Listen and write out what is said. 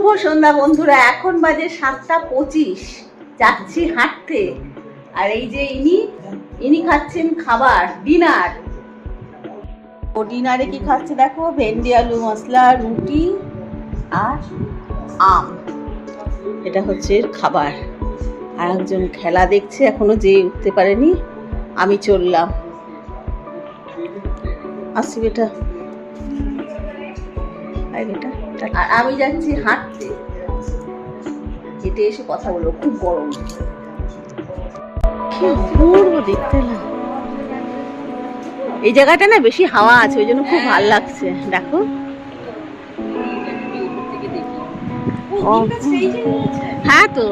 শুভ সন্ধ্যা বন্ধুরা, এখন বাজে 7:25। যাচ্ছি হাঁটতে। আর এই যে ইনি খাচ্ছেন খাবার, ডিনার। ও ডিনারে কি খাচ্ছে দেখো, ভেন্ডি আলু মশলা, রুটি আর আম। এটা হচ্ছে এর খাবার। আর একজন খেলা দেখছে, এখনো যেয়ে উঠতে পারেনি। আমি চললাম, আসছি বেটা। আর আমি যাচ্ছি হাঁটতে। হেঁটে এসে কথা বলবো, খুব গরম। কি অপূর্ব দেখতে না, এই জায়গাটা না বেশি হাওয়া আছে, ওই জন্য খুব ভালো লাগছে। দেখো হ্যাঁ তো